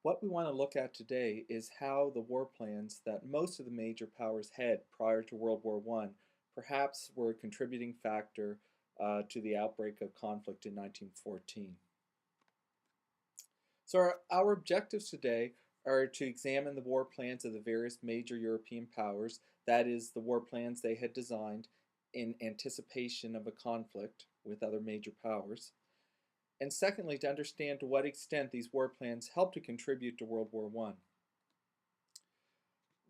What we want to look at today is how the war plans that most of the major powers had prior to World War I perhaps were a contributing factor to the outbreak of conflict in 1914. So our objectives today are to examine the war plans of the various major European powers, that is, the war plans they had designed in anticipation of a conflict with other major powers. And secondly, to understand to what extent these war plans helped to contribute to World War I.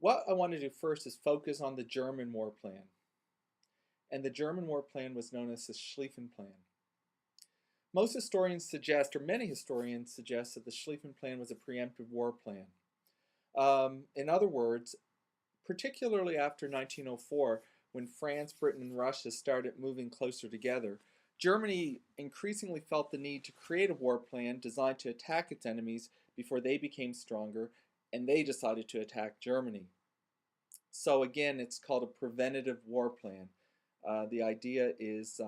What I want to do first is focus on the German war plan. And the German war plan was known as the Schlieffen Plan. Most historians suggest, or many historians suggest, that the Schlieffen Plan was a preemptive war plan. In other words, particularly after 1904, when France, Britain, and Russia started moving closer together, Germany increasingly felt the need to create a war plan designed to attack its enemies before they became stronger, and they decided to attack Germany. So again, it's called a preventative war plan. The idea is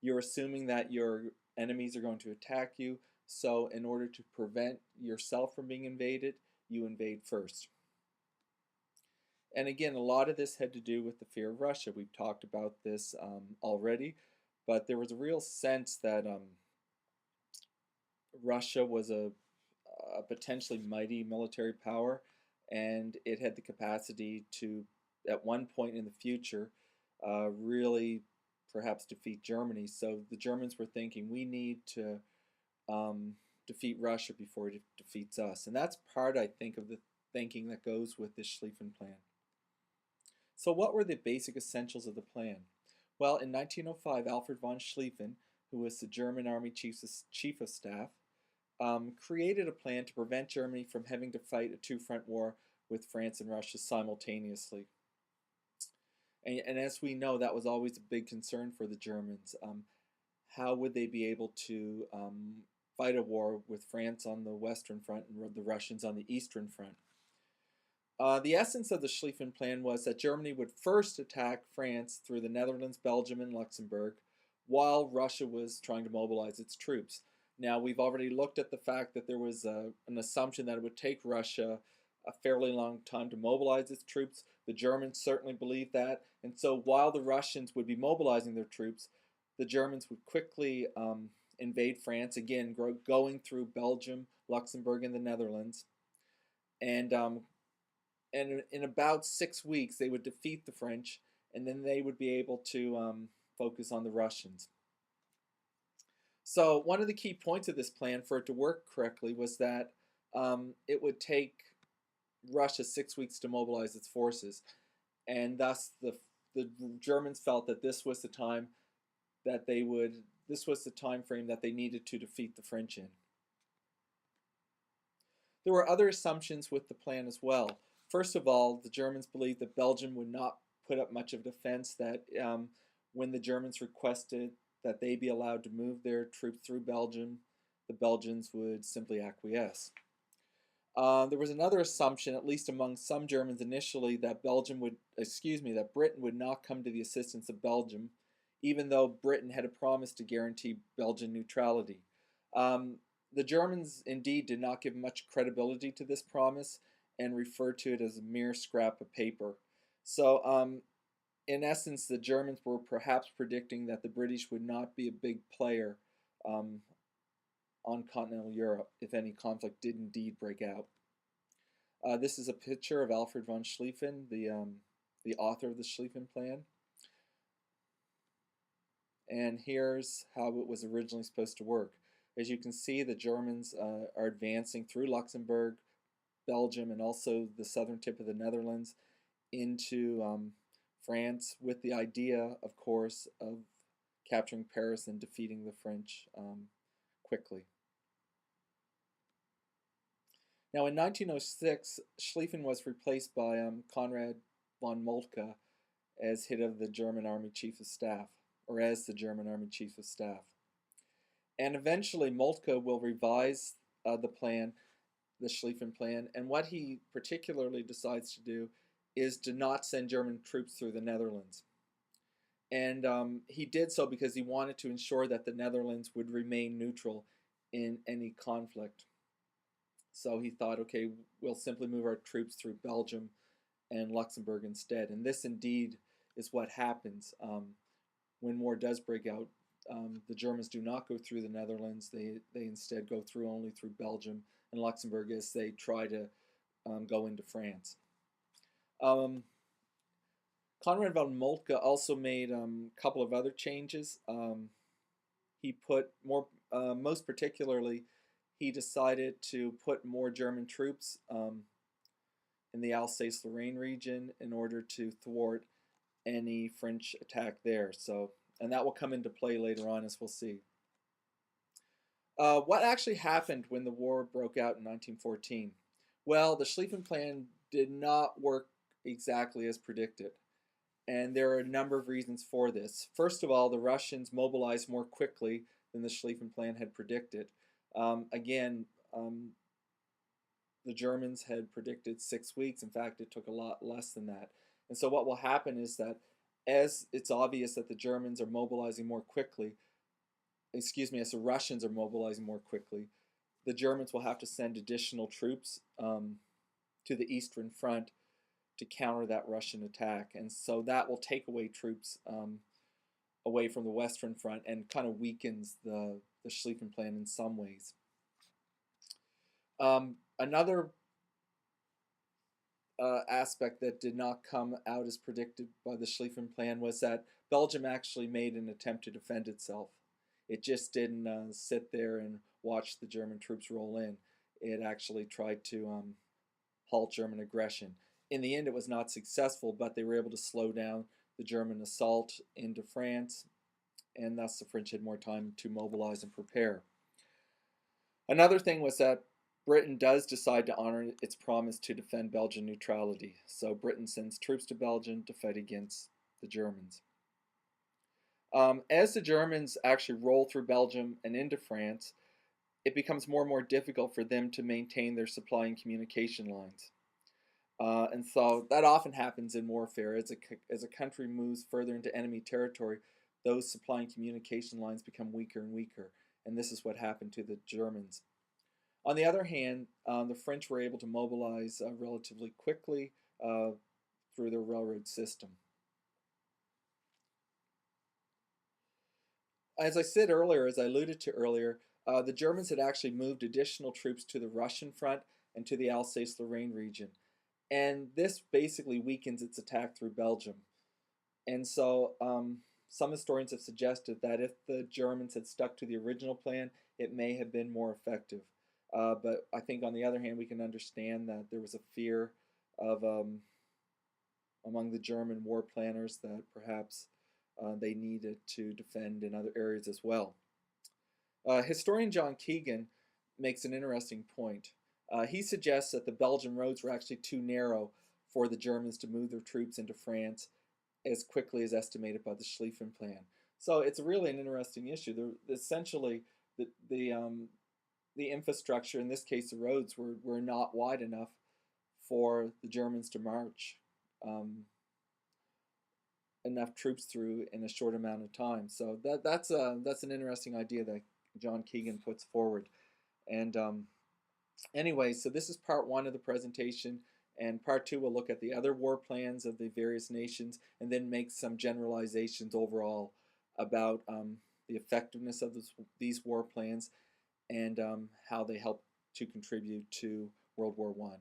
you're assuming that your enemies are going to attack you, so in order to prevent yourself from being invaded, you invade first. And again, a lot of this had to do with the fear of Russia. We've talked about this already, but there was a real sense that Russia was a potentially mighty military power, and it had the capacity to, at one point in the future, really perhaps defeat Germany. So the Germans were thinking, we need to defeat Russia before it defeats us. And that's part, I think, of the thinking that goes with this Schlieffen Plan. So what were the basic essentials of the plan? Well, in 1905, Alfred von Schlieffen, who was the German Army Chief of Staff, created a plan to prevent Germany from having to fight a two-front war with France and Russia simultaneously. And as we know, that was always a big concern for the Germans. How would they be able to fight a war with France on the Western Front and the Russians on the Eastern Front? The essence of the Schlieffen Plan was that Germany would first attack France through the Netherlands, Belgium, and Luxembourg, while Russia was trying to mobilize its troops. Now, we've already looked at the fact that there was an assumption that it would take Russia a fairly long time to mobilize its troops. The Germans certainly believed that, and so while the Russians would be mobilizing their troops, the Germans would quickly invade France, again going through Belgium, Luxembourg, and the Netherlands. And in about 6 weeks, they would defeat the French, and then they would be able to focus on the Russians. So one of the key points of this plan, for it to work correctly, was that it would take Russia 6 weeks to mobilize its forces, and thus the Germans felt that this was the time that this was the time frame that they needed to defeat the French in. There were other assumptions with the plan as well. First of all, the Germans believed that Belgium would not put up much of a defense, that when the Germans requested that they be allowed to move their troops through Belgium, the Belgians would simply acquiesce. There was another assumption, at least among some Germans initially, that that Britain would not come to the assistance of Belgium, even though Britain had a promise to guarantee Belgian neutrality. The Germans indeed did not give much credibility to this promise and referred to it as a mere scrap of paper. So, in essence, the Germans were perhaps predicting that the British would not be a big player on continental Europe if any conflict did indeed break out. This is a picture of Alfred von Schlieffen, the author of the Schlieffen Plan. And here's how it was originally supposed to work. As you can see, the Germans are advancing through Luxembourg, Belgium, and also the southern tip of the Netherlands into France, with the idea, of course, of capturing Paris and defeating the French quickly. Now, in 1906, Schlieffen was replaced by Konrad von Moltke as head of the German Army Chief of Staff, or as the German Army Chief of Staff. And eventually, Moltke will revise the plan, the Schlieffen Plan, and what he particularly decides to do is to not send German troops through the Netherlands. And he did so because he wanted to ensure that the Netherlands would remain neutral in any conflict. So he thought, okay, we'll simply move our troops through Belgium and Luxembourg instead. And this indeed is what happens when war does break out. The Germans do not go through the Netherlands. They instead go through only through Belgium and Luxembourg as they try to go into France. Conrad von Moltke also made a couple of other changes. He put more, most particularly, he decided to put more German troops in the Alsace-Lorraine region in order to thwart any French attack there. So, and that will come into play later on, as we'll see. What actually happened when the war broke out in 1914? Well, the Schlieffen Plan did not work exactly as predicted. And there are a number of reasons for this. First of all, the Russians mobilized more quickly than the Schlieffen Plan had predicted. Again, the Germans had predicted 6 weeks. In fact, it took a lot less than that. And so what will happen is that as it's obvious that the Germans are mobilizing more quickly, as the Russians are mobilizing more quickly, the Germans will have to send additional troops to the Eastern Front to counter that Russian attack. And so that will take away troops away from the Western Front and kind of weakens the Schlieffen Plan in some ways. Another aspect that did not come out as predicted by the Schlieffen Plan was that Belgium actually made an attempt to defend itself. It just didn't sit there and watch the German troops roll in. It actually tried to halt German aggression. In the end, it was not successful, but they were able to slow down the German assault into France, and thus the French had more time to mobilize and prepare. Another thing was that Britain does decide to honor its promise to defend Belgian neutrality. So Britain sends troops to Belgium to fight against the Germans. As the Germans actually roll through Belgium and into France, it becomes more and more difficult for them to maintain their supply and communication lines. And so that often happens in warfare. As a country moves further into enemy territory, those supply and communication lines become weaker and weaker. And this is what happened to the Germans. On the other hand, the French were able to mobilize relatively quickly through their railroad system. As I said earlier, as I alluded to earlier, the Germans had actually moved additional troops to the Russian front and to the Alsace-Lorraine region. And this basically weakens its attack through Belgium. And so some historians have suggested that if the Germans had stuck to the original plan, it may have been more effective. But I think on the other hand, we can understand that there was a fear of among the German war planners that perhaps they needed to defend in other areas as well. Historian John Keegan makes an interesting point. He suggests that the Belgian roads were actually too narrow for the Germans to move their troops into France as quickly as estimated by the Schlieffen Plan. So it's really an interesting issue. Essentially, the infrastructure, in this case the roads, were not wide enough for the Germans to march enough troops through in a short amount of time. So that's an interesting idea that John Keegan puts forward. And anyway, so this is part one of the presentation, and part two will look at the other war plans of the various nations and then make some generalizations overall about the effectiveness of these war plans and how they help to contribute to World War I.